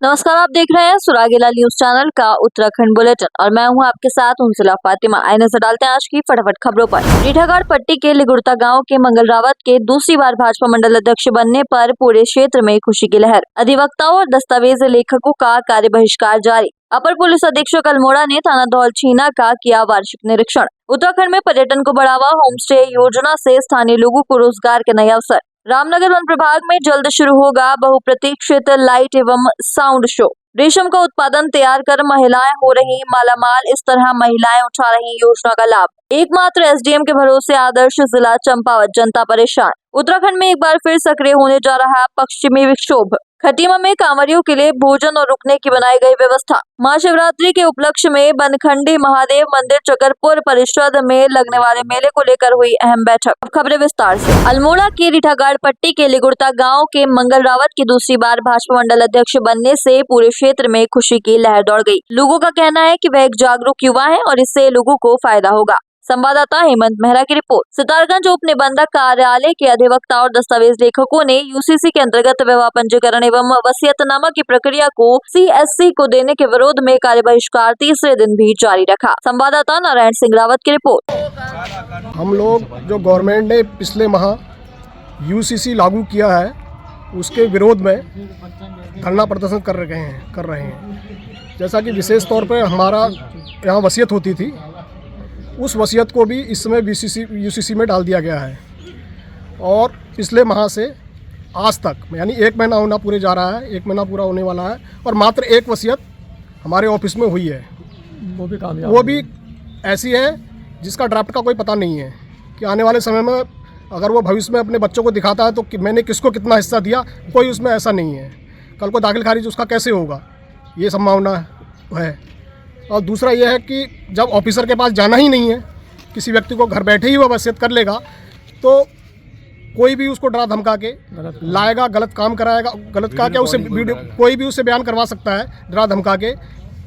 नमस्कार, आप देख रहे हैं सुरागेला न्यूज चैनल का उत्तराखंड बुलेटिन और मैं हूं आपके साथ उनसिला फातिमा। आइए नजर डालते हैं आज की फटाफट खबरों पर। रीठागढ़ पट्टी के लिगुड़ता गांव के मंगल रावत के दूसरी बार भाजपा मंडल अध्यक्ष बनने पर पूरे क्षेत्र में खुशी की लहर। अधिवक्ताओं और दस्तावेज लेखकों का कार्य बहिष्कार जारी। अपर पुलिस अधीक्षक अल्मोड़ा ने थाना धौलछीना का किया वार्षिक निरीक्षण। उत्तराखंड में पर्यटन को बढ़ावा, होम स्टे योजना से स्थानीय लोगों को रोजगार के नए अवसर। रामनगर वन प्रभाग में जल्द शुरू होगा बहुप्रतीक्षित लाइट एवं साउंड शो। रेशम का उत्पादन तैयार कर महिलाएं हो रही मालामाल, इस तरह महिलाएं उठा रही योजना का लाभ। एकमात्र एसडीएम के भरोसे आदर्श जिला चंपावत, जनता परेशान। उत्तराखंड में एक बार फिर सक्रिय होने जा रहा है पश्चिमी विक्षोभ। खटीमा में कांवरियों के लिए भोजन और रुकने की बनाई गई व्यवस्था। महाशिवरात्रि के उपलक्ष्य में बनखंडी महादेव मंदिर चकरपुर परिषद में लगने वाले मेले को लेकर हुई अहम बैठक। अब खबरें विस्तार से। अल्मोड़ा की रीठागढ़ पट्टी के लिगुड़ता गांव के मंगल रावत की दूसरी बार भाजपा मंडल अध्यक्ष बनने से पूरे क्षेत्र में खुशी की लहर दौड़ गई। लोगों का कहना है कि वह एक जागरूक युवा है और इससे लोगों को फायदा होगा। संवाददाता हेमंत मेहरा की रिपोर्ट। सितारगंज उप निबंधक कार्यालय के अधिवक्ता और दस्तावेज लेखकों ने यूसीसी के अंतर्गत विवाह पंजीकरण एवं वसीयतनामा की प्रक्रिया को सीएससी को देने के विरोध में कार्य बहिष्कार तीसरे दिन भी जारी रखा। संवाददाता नारायण सिंह रावत की रिपोर्ट। हम लोग जो गवर्नमेंट ने पिछले माह यूसीसी लागू किया है उसके विरोध में धरना प्रदर्शन कर रहे हैं। जैसा कि विशेष तौर पर हमारा यहाँ वसीयत होती थी, उस वसीयत को भी इस समय यूसीसी में डाल दिया गया है और पिछले माह से आज तक यानी 1 महीना होना पूरे जा रहा है, 1 महीना पूरा होने वाला है और मात्र एक वसीयत हमारे ऑफिस में हुई है। वो भी ऐसी है जिसका ड्राफ्ट का कोई पता नहीं है कि आने वाले समय में अगर वो भविष्य में अपने बच्चों को दिखाता है तो मैंने किसको कितना हिस्सा दिया, कोई उसमें ऐसा नहीं है। कल को दाखिल खारिज उसका कैसे होगा, ये संभावना है। और दूसरा यह है कि जब ऑफिसर के पास जाना ही नहीं है, किसी व्यक्ति को घर बैठे ही वो वसीयत कर लेगा, तो कोई भी उसको डरा धमका के लाएगा, गलत काम कराएगा, गलत का क्या उसे वीडियो कोई भी उससे बयान करवा सकता है डरा धमका के।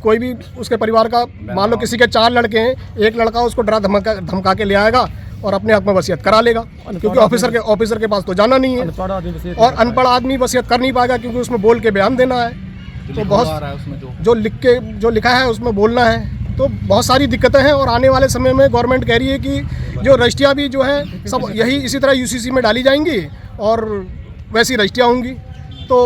कोई भी उसके परिवार का, मान लो किसी के 4 लड़के हैं, एक लड़का उसको डरा धमका के ले आएगा और अपने हक में वसीयत करा लेगा, क्योंकि ऑफिसर के पास तो जाना नहीं है। और अनपढ़ आदमी वसीयत कर नहीं पाएगा क्योंकि उसमें बोल के बयान देना है, तो बहुत जो लिखा है उसमें बोलना है, तो बहुत सारी दिक्कतें हैं। और आने वाले समय में गवर्नमेंट कह रही है कि जो रजिस्ट्रियाँ भी जो है सब यही इसी तरह यूसीसी में डाली जाएंगी और वैसी रजिस्ट्रियाँ होंगी। तो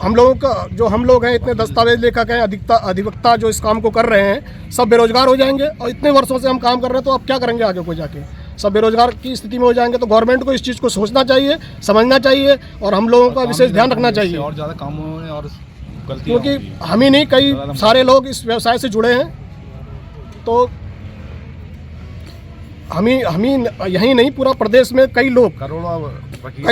हम लोग हैं, इतने दस्तावेज लेखक हैं, अधिवक्ता जो इस काम को कर रहे हैं, सब बेरोजगार हो जाएंगे। और इतने वर्षों से हम काम कर रहे हैं, तो अब क्या करेंगे आगे को जाके, सब बेरोजगार की स्थिति में हो जाएंगे। तो गवर्नमेंट को इस चीज़ को सोचना चाहिए, समझना चाहिए और हम लोगों का विशेष ध्यान रखना चाहिए। और ज़्यादा कामों में और क्योंकि हम ही नहीं, कई सारे लोग इस व्यवसाय से जुड़े हैं, तो हम ही यही नहीं, पूरा प्रदेश में कई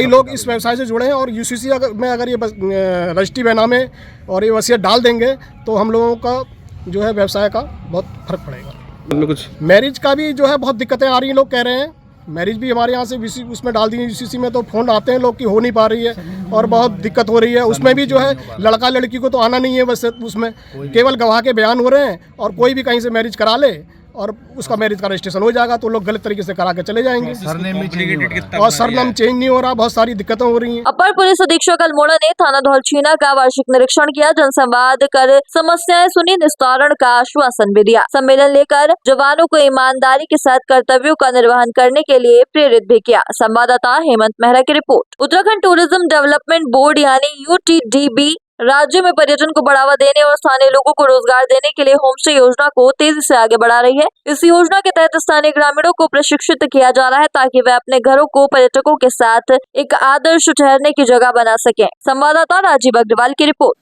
लोग इस व्यवसाय से जुड़े हैं। और यूसीसी में अगर ये रजिस्ट्री बैनामे और ये वसीयत डाल देंगे तो हम लोगों का जो है व्यवसाय का बहुत फर्क पड़ेगा। कुछ मैरिज का भी जो है बहुत दिक्कतें आ रही हैं, लोग कह रहे हैं मैरिज भी हमारे यहाँ से उसमें डाल दी है यूसीसी में, तो फ़ोन आते हैं लोग की हो नहीं पा रही है और बहुत दिक्कत हो रही है। उसमें भी जो है लड़का लड़की को तो आना नहीं है, बस उसमें केवल गवाह के बयान हो रहे हैं और कोई भी कहीं से मैरिज करा ले और उसका मैरिज का रजिस्ट्रेशन हो जाएगा, तो लोग गलत तरीके से करा के चले जाएंगे और सरनेम चेंज नहीं हो रहा, बहुत सारी दिक्कतें हो रही हैं। अपर पुलिस अधीक्षक अल्मोड़ा ने थाना धौलछीना का वार्षिक निरीक्षण किया, जनसंवाद कर समस्याएं सुनी, निस्तारण का आश्वासन भी दिया। सम्मेलन लेकर जवानों को ईमानदारी के साथ कर्तव्यों का निर्वहन करने के लिए प्रेरित भी किया। संवाददाता हेमंत मेहरा की report. Uttarakhand tourism development board यानी UTDB राज्य में पर्यटन को बढ़ावा देने और स्थानीय लोगों को रोजगार देने के लिए होमस्टे योजना को तेजी से आगे बढ़ा रही है। इस योजना के तहत स्थानीय ग्रामीणों को प्रशिक्षित किया जा रहा है ताकि वे अपने घरों को पर्यटकों के साथ एक आदर्श ठहरने की जगह बना सकें। संवाददाता राजीव अग्रवाल की रिपोर्ट।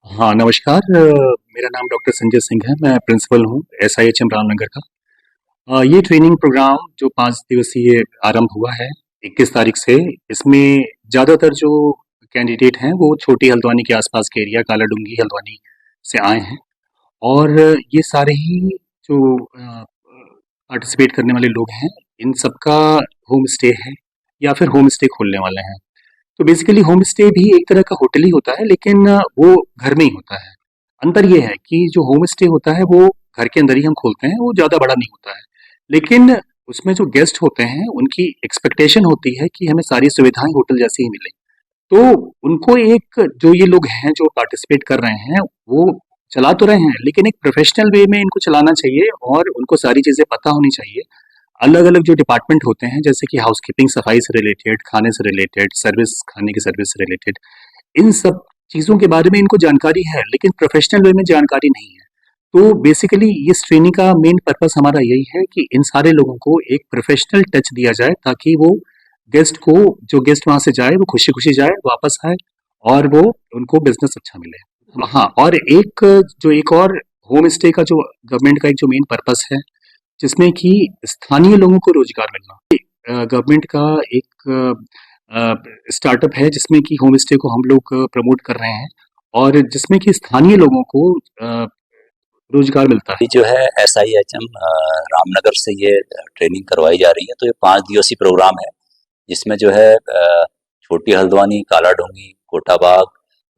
हाँ, नमस्कार। मेरा नाम डॉक्टर संजय सिंह है। मैं प्रिंसिपल हूँ SIHM रामनगर का। ये ट्रेनिंग प्रोग्राम जो 5 दिवसीय आरंभ हुआ है 21 तारीख से, इसमें ज़्यादातर जो कैंडिडेट हैं वो छोटी हल्द्वानी के आसपास के एरिया, कालाडूंगी हल्द्वानी से आए हैं और ये सारे ही जो पार्टिसिपेट करने वाले लोग हैं, इन सबका होम स्टे है या फिर होम स्टे खोलने वाले हैं। तो बेसिकली होम स्टे भी एक तरह का होटल ही होता है, लेकिन वो घर में ही होता है। अंतर ये है कि जो होम स्टे होता है वो घर के अंदर ही हम खोलते हैं, वो ज़्यादा बड़ा नहीं होता है, लेकिन उसमें जो गेस्ट होते हैं उनकी एक्सपेक्टेशन होती है कि हमें सारी सुविधाएं होटल जैसी ही मिलें। तो उनको एक जो ये लोग हैं जो पार्टिसिपेट कर रहे हैं वो चला तो रहे हैं, लेकिन एक प्रोफेशनल वे में इनको चलाना चाहिए और उनको सारी चीज़ें पता होनी चाहिए। अलग-अलग जो डिपार्टमेंट होते हैं जैसे कि हाउसकीपिंग सफाई से रिलेटेड, खाने से रिलेटेड, सर्विस खाने की सर्विस से रिलेटेड, इन सब चीज़ों के बारे में इनको जानकारी है, लेकिन प्रोफेशनल वे में जानकारी नहीं है। तो बेसिकली इस ट्रेनिंग का मेन पर्पस हमारा यही है कि इन सारे लोगों को एक प्रोफेशनल टच दिया जाए ताकि वो गेस्ट को जो गेस्ट वहाँ से जाए वो खुशी-खुशी जाए, वापस आए और वो उनको बिज़नेस अच्छा मिले। हाँ, और एक और होम स्टे का जो गवर्नमेंट का एक जो मेन पर्पस है, जिसमें कि स्थानीय लोगों को रोज़गार मिलना। गवर्नमेंट का एक स्टार्टअप है जिसमें कि होम स्टे को हम लोग प्रमोट कर रहे हैं और जिसमें कि स्थानीय लोगों को रोज़गार मिलता है। अभी जो है SIHM रामनगर से ये ट्रेनिंग करवाई जा रही है। तो ये 5 दिवसीय प्रोग्राम है जिसमें जो है छोटी हल्द्वानी, काला ढूंगी, कोटाबाग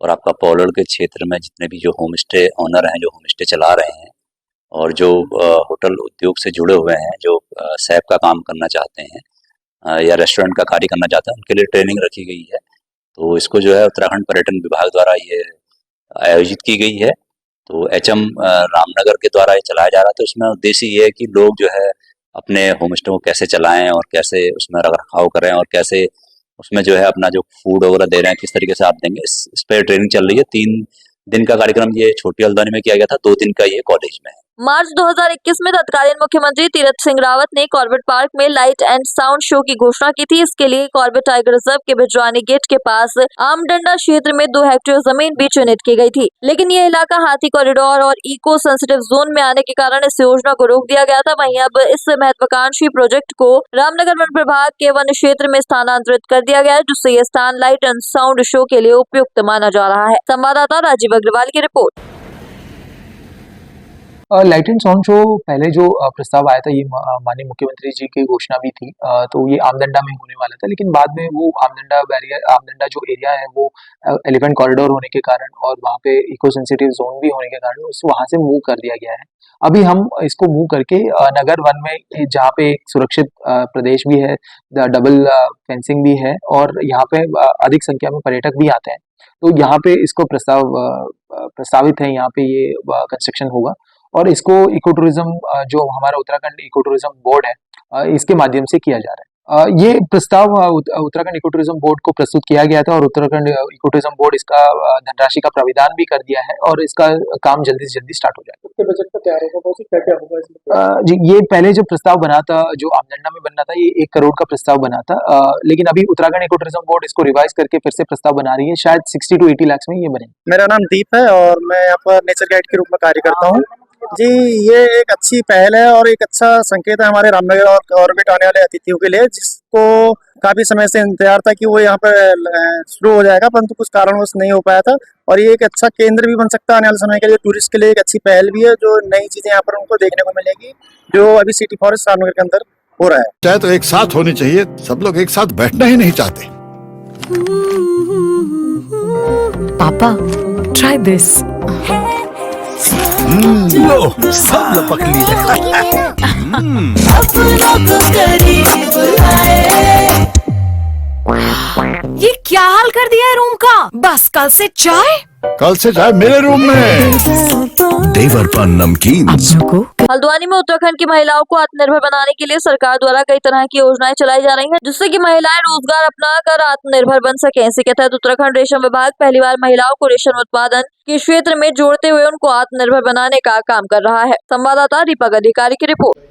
और आपका पौलड़ के क्षेत्र में जितने भी जो होम स्टे ऑनर हैं, जो होम स्टे चला रहे हैं और जो होटल उद्योग से जुड़े हुए हैं, जो सैप का काम करना चाहते हैं या रेस्टोरेंट का कार्य करना चाहते हैं, उनके लिए ट्रेनिंग रखी गई है। तो इसको जो है उत्तराखंड पर्यटन विभाग द्वारा ये आयोजित की गई है। तो HM रामनगर के द्वारा ये चलाया जा रहा है। तो इसमें उद्देश्य ये है कि लोग जो है अपने होम स्टे को कैसे चलाएं और कैसे उसमें रखरखाव करें और कैसे उसमें जो है अपना जो फूड वगैरह दे रहे हैं किस तरीके से आप देंगे, इस पे ट्रेनिंग चल रही है। 3 दिन का कार्यक्रम ये छोटी हल्द्वानी में किया गया था, 2 दिन का ये कॉलेज में है। मार्च 2021 में तत्कालीन मुख्यमंत्री तीरथ सिंह रावत ने कॉर्बेट पार्क में लाइट एंड साउंड शो की घोषणा की थी। इसके लिए कॉर्बेट टाइगर रिजर्व के भिजवानी गेट के पास आमडंडा क्षेत्र में 2 हेक्टेयर जमीन भी चिन्हित की गई थी, लेकिन यह इलाका हाथी कॉरिडोर और इको सेंसिटिव जोन में आने के कारण इस योजना को रोक दिया गया था। वहीं अब इस महत्वाकांक्षी प्रोजेक्ट को रामनगर वन प्रभाग के वन क्षेत्र में स्थानांतरित कर दिया गया है, जिससे यह स्थान लाइट एंड साउंड शो के लिए उपयुक्त माना जा रहा है। संवाददाता राजीव अग्रवाल की report. Light and sound show पहले जो प्रस्ताव आया था ये माननीय मुख्यमंत्री जी की घोषणा भी थी। तो ये आमदंडा में होने वाला था, लेकिन बाद में वो आमदंडा जो एरिया है वो एलिफेंट कॉरिडोर होने के कारण और वहाँ पे इको सेंसिटिव जोन भी होने के कारण उसको वहाँ से मूव कर दिया गया है। अभी हम इसको मूव करके नगर वन में जहाँ पे एक सुरक्षित प्रदेश भी है, डबल फेंसिंग भी है और यहाँ पे अधिक संख्या में पर्यटक भी आते हैं, तो यहाँ पे इसको प्रस्तावित है, यहाँ पे ये कंस्ट्रक्शन होगा और इसको इको टूरिज्म जो हमारा उत्तराखंड इको टूरिज्म बोर्ड है इसके माध्यम से किया जा रहा है। ये प्रस्ताव उत्तराखंड इको टूरिज्म बोर्ड को प्रस्तुत किया गया था और उत्तराखंड इको टूरिज्म बोर्ड इसका धनराशि का प्राविधान भी कर दिया है और इसका काम जल्दी से जल्दी स्टार्ट हो जाएगा। कितने बजट का तैयार होगा, क्या होगा इसमें? जी, ये पहले जो प्रस्ताव बना था, जो आमदंडा में बनना था, ये 1 करोड़ का प्रस्ताव बना था, लेकिन अभी उत्तराखंड इको टूरिज्म बोर्ड इसको रिवाइज करके फिर से प्रस्ताव बना रही है, शायद 60 to 80 लाख में ये बने। मेरा नाम दीप है और मैं यहाँ पर नेचर गाइड के रूप में कार्य करता हूँ। जी, ये एक अच्छी पहल है और एक अच्छा संकेत है हमारे रामनगर और कॉर्बेट आने वाले अतिथियों के लिए, जिसको काफी समय से इंतजार था कि वो यहाँ पर शुरू हो जाएगा, परंतु कुछ कारणवश नहीं हो पाया था। और ये एक अच्छा केंद्र भी बन सकता है आने वाले समय के लिए, टूरिस्ट के लिए एक अच्छी पहल भी है, जो नई चीजें यहाँ पर उनको देखने को मिलेगी, जो अभी सिटी फॉरेस्ट रामनगर के अंदर हो रहा है। चाहे तो एक साथ होनी चाहिए, सब लोग एक साथ बैठना ही नहीं चाहते। पापा, try this. लो, सब लपक ली। ये क्या हाल कर दिया है रूम का? बस कल से चाय मेरे रूम में। देवर पान नमकीन। हल्द्वानी में उत्तराखंड की महिलाओं को आत्मनिर्भर बनाने के लिए सरकार द्वारा कई तरह की योजनाएं चलाई जा रही हैं, जिससे कि महिलाएं रोजगार अपनाकर आत्मनिर्भर बन सकें। इसी के तहत उत्तराखंड रेशम विभाग पहली बार महिलाओं को रेशम उत्पादन के क्षेत्र में जोड़ते हुए उनको आत्मनिर्भर बनाने का काम कर रहा है। संवाददाता दीपक अधिकारी की रिपोर्ट।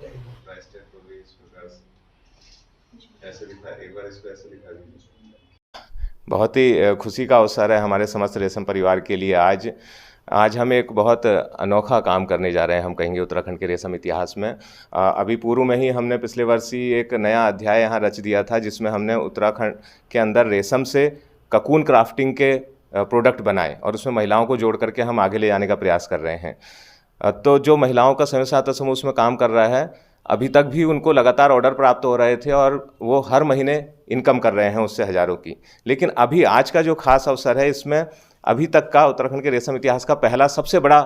बहुत ही खुशी का अवसर है हमारे समस्त रेशम परिवार के लिए। आज हम एक बहुत अनोखा काम करने जा रहे हैं, हम कहेंगे उत्तराखंड के रेशम इतिहास में। अभी पूर्व में ही हमने पिछले वर्ष ही एक नया अध्याय यहाँ रच दिया था, जिसमें हमने उत्तराखंड के अंदर रेशम से ककून क्राफ्टिंग के प्रोडक्ट बनाए और उसमें महिलाओं को जोड़ करके हम आगे ले जाने का प्रयास कर रहे हैं। तो जो महिलाओं का स्वयं सहायता समूह उसमें काम कर रहा है, अभी तक भी उनको लगातार ऑर्डर प्राप्त हो रहे थे और वो हर महीने इनकम कर रहे हैं उससे हज़ारों की। लेकिन अभी आज का जो खास अवसर है, इसमें अभी तक का उत्तराखंड के रेशम इतिहास का पहला सबसे बड़ा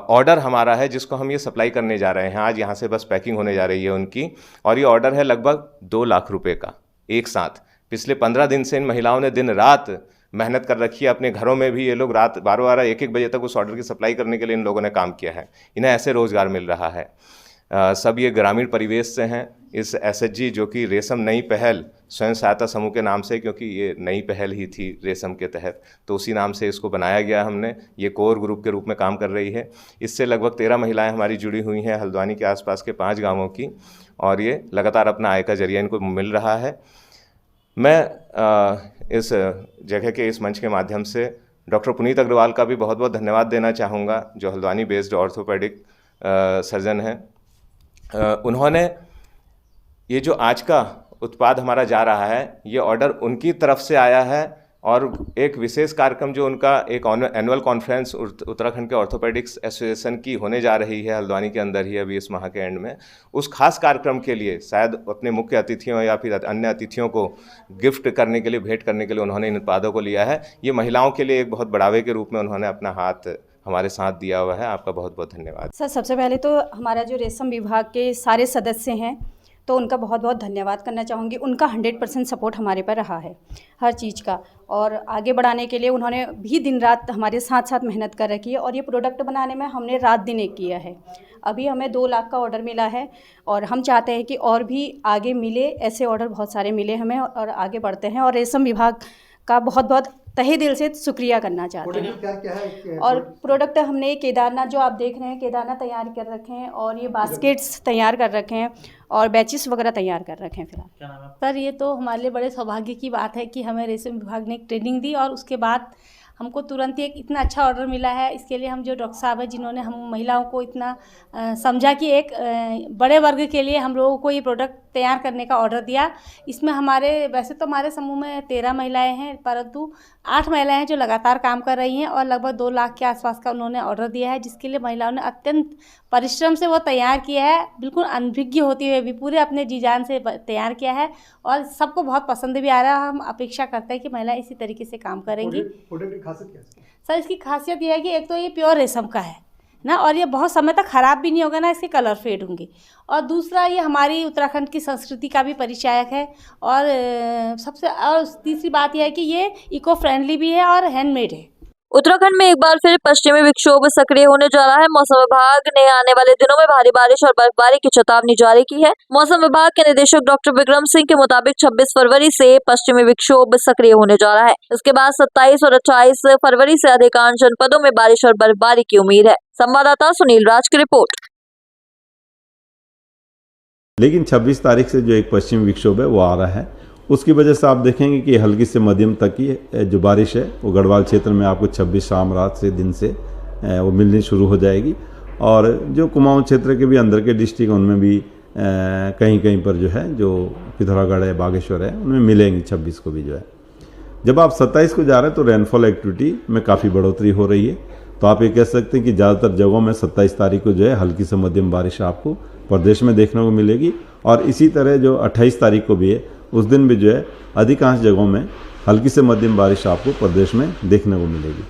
ऑर्डर हमारा है, जिसको हम ये सप्लाई करने जा रहे हैं। आज यहाँ से बस पैकिंग होने जा रही है उनकी, और ये ऑर्डर है लगभग 2 लाख रुपए का एक साथ। पिछले 15 दिन से इन महिलाओं ने दिन रात मेहनत कर रखी है। अपने घरों में भी ये लोग रात 12-12, 1-1 बजे तक उस ऑर्डर की सप्लाई करने के लिए इन लोगों ने काम किया है। इन्हें ऐसे रोज़गार मिल रहा है। सब ये ग्रामीण परिवेश से हैं। इस SHG जो कि रेशम नई पहल स्वयं सहायता समूह के नाम से, क्योंकि ये नई पहल ही थी रेशम के तहत, तो उसी नाम से इसको बनाया गया हमने। ये कोर ग्रुप के रूप में काम कर रही है। इससे लगभग 13 महिलाएं हमारी जुड़ी हुई हैं हल्द्वानी के आसपास के 5 गांवों की, और ये लगातार अपना आय का जरिया इनको मिल रहा है। मैं इस जगह के इस मंच के माध्यम से डॉक्टर पुनीत अग्रवाल का भी बहुत बहुत धन्यवाद देना चाहूँगा, जो हल्द्वानी बेस्ड ऑर्थोपेडिक सर्जन हैं। उन्होंने ये जो आज का उत्पाद हमारा जा रहा है, ये ऑर्डर उनकी तरफ से आया है, और एक विशेष कार्यक्रम जो उनका एक एनुअल कॉन्फ्रेंस उत्तराखंड के ऑर्थोपेडिक्स एसोसिएशन की होने जा रही है हल्द्वानी के अंदर ही अभी इस माह के एंड में, उस खास कार्यक्रम के लिए शायद अपने मुख्य अतिथियों या फिर अन्य अतिथियों को गिफ्ट करने के लिए, भेंट करने के लिए उन्होंने इन उत्पादों को लिया है। ये महिलाओं के लिए एक बहुत बढ़ावे के रूप में उन्होंने अपना हाथ हमारे साथ दिया हुआ है। आपका बहुत बहुत धन्यवाद सर। सबसे पहले तो हमारा जो रेशम विभाग के सारे सदस्य हैं, तो उनका बहुत बहुत धन्यवाद करना चाहूँगी। उनका 100% सपोर्ट हमारे पर रहा है हर चीज़ का, और आगे बढ़ाने के लिए उन्होंने भी दिन रात हमारे साथ साथ मेहनत कर रखी है। और ये प्रोडक्ट बनाने में हमने रात दिन एक किया है। अभी हमें 2 लाख का ऑर्डर मिला है, और हम चाहते हैं कि और भी आगे मिले, ऐसे ऑर्डर बहुत सारे मिले हमें, और आगे बढ़ते हैं। और रेशम विभाग का बहुत बहुत तहे दिल से शुक्रिया करना चाहते हैं। और प्रोडक्ट हमने केदारनाथ, जो आप देख रहे हैं, केदारनाथ तैयार कर रखे हैं, और ये बास्केट्स तैयार कर रखे हैं, और बैचेस वगैरह तैयार कर रखे हैं फिलहाल। सर, ये तो हमारे लिए बड़े सौभाग्य की बात है कि हमें रेशम विभाग ने एक ट्रेनिंग दी, और उसके बाद हमको तुरंत ही एक इतना अच्छा ऑर्डर मिला है। इसके लिए हम जो डॉक्टर साहब हैं, जिन्होंने हम महिलाओं को इतना समझा कि एक बड़े वर्ग के लिए हम लोगों को ये प्रोडक्ट तैयार करने का ऑर्डर दिया। इसमें वैसे तो हमारे समूह में 13 महिलाएं हैं, परंतु 8 महिलाएं हैं जो लगातार काम कर रही हैं, और लगभग 2 लाख के आसपास का उन्होंने ऑर्डर दिया है, जिसके लिए महिलाओं ने अत्यंत परिश्रम से वो तैयार किया है। बिल्कुल अनभिज्ञ होती हुए भी पूरे अपने जी जान से तैयार किया है, और सबको बहुत पसंद भी आ रहा है। हम अपेक्षा करते हैं कि महिलाएं इसी तरीके से काम करेंगी। सर, इसकी खासियत ये है कि एक तो ये प्योर रेशम का है ना, और ये बहुत समय तक ख़राब भी नहीं होगा ना, इसके कलर फेड होंगे। और दूसरा, ये हमारी उत्तराखंड की संस्कृति का भी परिचायक है। और तीसरी बात यह है कि ये इको फ्रेंडली भी है और हैंडमेड है। उत्तराखंड में एक बार फिर पश्चिमी विक्षोभ सक्रिय होने जा रहा है। मौसम विभाग ने आने वाले दिनों में भारी बारिश और बर्फबारी की चेतावनी जारी की है। मौसम विभाग के निदेशक डॉक्टर विक्रम सिंह के मुताबिक 26 फरवरी से पश्चिमी विक्षोभ सक्रिय होने जा रहा है। इसके बाद 27 और 28 फरवरी से अधिकांश जनपदों में बारिश और बर्फबारी की उम्मीद है। संवाददाता सुनील राज की रिपोर्ट। लेकिन 26 तारीख से जो एक पश्चिमी विक्षोभ है वो आ रहा है, उसकी वजह से आप देखेंगे कि हल्की से मध्यम तक की जो बारिश है वो गढ़वाल क्षेत्र में आपको 26 शाम रात से दिन से वो मिलनी शुरू हो जाएगी। और जो कुमाऊं क्षेत्र के भी अंदर के डिस्ट्रिक्ट उनमें भी कहीं कहीं पर जो है, जो पिथौरागढ़ है, बागेश्वर है, उनमें मिलेंगी 26 को भी जो है। जब आप 27 को जा रहे हैं तो रेनफॉल एक्टिविटी में काफ़ी बढ़ोतरी हो रही है, तो आप ये कह सकते हैं कि ज़्यादातर जगहों में 27 तारीख को जो है हल्की से मध्यम बारिश आपको प्रदेश में देखने को मिलेगी। और इसी तरह जो 28 तारीख को भी है, उस दिन भी जो है अधिकांश जगहों में हल्की से मध्यम बारिश आपको प्रदेश में देखने को मिलेगी।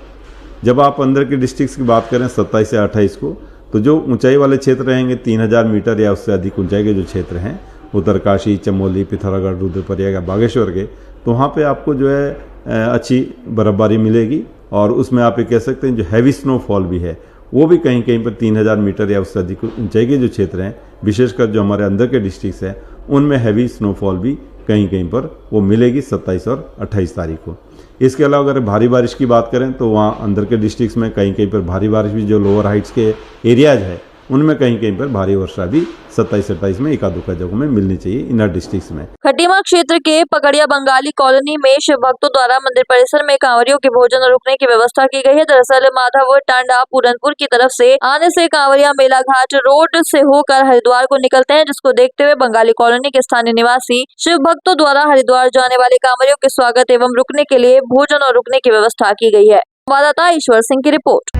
जब आप अंदर के डिस्ट्रिक्ट्स की बात करें 27 से 28 को, तो जो ऊंचाई वाले क्षेत्र रहेंगे 3000 मीटर या उससे अधिक ऊंचाई के जो क्षेत्र हैं, उत्तरकाशी, चमोली, पिथौरागढ़, रुद्रप्रयाग या बागेश्वर के, तो वहाँ पे आपको जो है अच्छी बर्फबारी मिलेगी। और उसमें आप ये कह सकते हैं जो हैवी स्नोफॉल भी है वो भी कहीं कहीं पर 3000 मीटर या उससे अधिक ऊंचाई के जो क्षेत्र हैं, विशेषकर जो हमारे अंदर के डिस्ट्रिक्ट्स हैं, उनमें हैवी स्नोफॉल भी कहीं कहीं पर वो मिलेगी 27 और 28 तारीख को। इसके अलावा अगर भारी बारिश की बात करें तो वहाँ अंदर के डिस्ट्रिक्ट्स में कहीं कहीं पर भारी बारिश भी, जो लोअर हाइट्स के एरियाज है उनमें कहीं कहीं पर भारी वर्षा भी 27-28 में एकादुका जगहों में मिलनी चाहिए इनर डिस्ट्रिक्ट्स में। खटीमा क्षेत्र के पकड़िया बंगाली कॉलोनी में शिव भक्तों द्वारा मंदिर परिसर में कांवरियों के भोजन और रुकने की व्यवस्था की गई है। दरअसल माधव टांडा पूरनपुर की तरफ से आने से कांवरिया मेला घाट रोड से होकर हरिद्वार को निकलते हैं, जिसको देखते हुए बंगाली कॉलोनी के स्थानीय निवासी शिव भक्तों द्वारा हरिद्वार जाने वाले कांवरियों के स्वागत एवं रुकने के लिए भोजन और रुकने की व्यवस्था की गई है। संवाददाता ईश्वर सिंह की रिपोर्ट।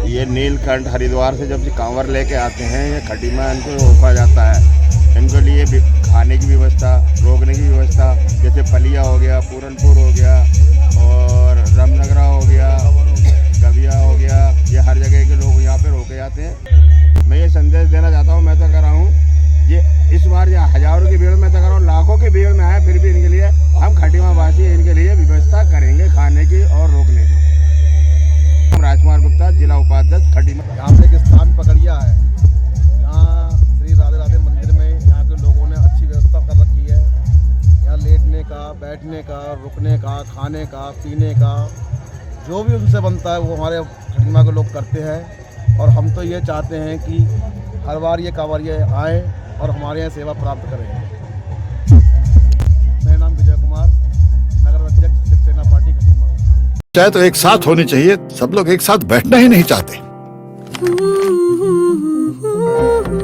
ये नीलकंठ हरिद्वार से जब कांवर लेके आते हैं, ये खटीमा इनको रोका जाता है। इनके लिए खाने की व्यवस्था, रोकने की व्यवस्था, जैसे फलिया हो गया, पूरनपुर हो गया और रामनगरा हो गया, गविया हो गया, ये हर जगह के लोग यहाँ पे रोके जाते हैं। मैं ये संदेश देना चाहता हूँ, मैं तो कह रहा हूँ ये इस बार या हजारों की भीड़ में तो करो, लाखों की भीड़ में आए, फिर भी इनके लिए हम खटीमा वासी इनके लिए व्यवस्था करेंगे खाने की और रोकने की। राजकुमार गुप्ता, जिला उपाध्यक्ष खटीमा। यहाँ पे एक स्थान पकड़िया है, यहाँ श्री राधे राधे मंदिर में यहाँ के लोगों ने अच्छी व्यवस्था कर रखी है। यहाँ लेटने का, बैठने का, रुकने का, खाने का, पीने का, जो भी उनसे बनता है वो हमारे खटीमा के लोग करते हैं। और हम तो ये चाहते हैं कि हर बार ये कांवरिये आएँ और हमारे यहाँ सेवा प्राप्त करें। मेरा नाम विजय कुमार, नगर अध्यक्ष शिवसेना पार्टी खटीमा। चाहे तो एक साथ होनी चाहिए, सब लोग एक साथ बैठना ही नहीं चाहते।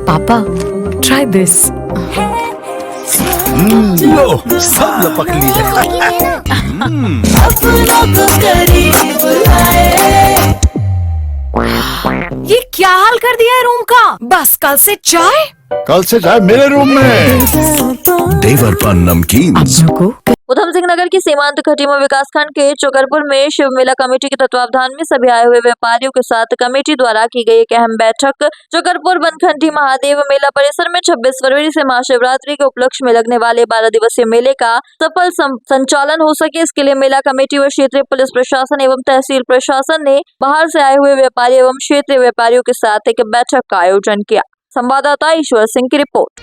पापा ट्राई दिस। लो सब लपक लिए। ये क्या हाल कर दिया है रूम का? बस कल से चाय कल से चाय मेरे रूम में। देवर पान नमकीन। उधम सिंह नगर की सीमांत खटीमा विकासखंड के चोकरपुर में शिव मेला कमेटी के तत्वावधान में सभी आए हुए व्यापारियों के साथ कमेटी द्वारा की गई एक अहम बैठक चोकरपुर बनखंडी महादेव मेला परिसर में 26 फरवरी से महाशिवरात्रि के उपलक्ष्य में लगने वाले 12 दिवसीय मेले का सफल संचालन हो सके, इसके लिए मेला कमेटी व क्षेत्रीय पुलिस प्रशासन एवं तहसील प्रशासन ने बाहर से आए हुए व्यापारी एवं क्षेत्रीय व्यापारियों के साथ एक बैठक का आयोजन किया। संवाददाता ईश्वर सिंह की रिपोर्ट।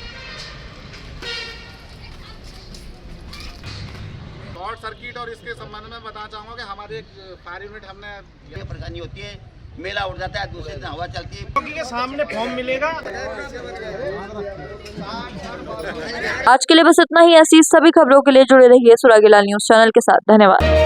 शॉर्ट सर्किट और इसके संबंध में बताना चाहूँगा कि हमारे एक फायर यूनिट हमने ये परेशानी होती है, मेला उड़ जाता है, दूसरे दिन हवा चलती है। क्योंकि के सामने फॉर्म मिलेगा। आज के लिए बस इतना ही। ऐसी सभी खबरों के लिए जुड़े रहिए सुरागीलाल न्यूज चैनल के साथ। धन्यवाद।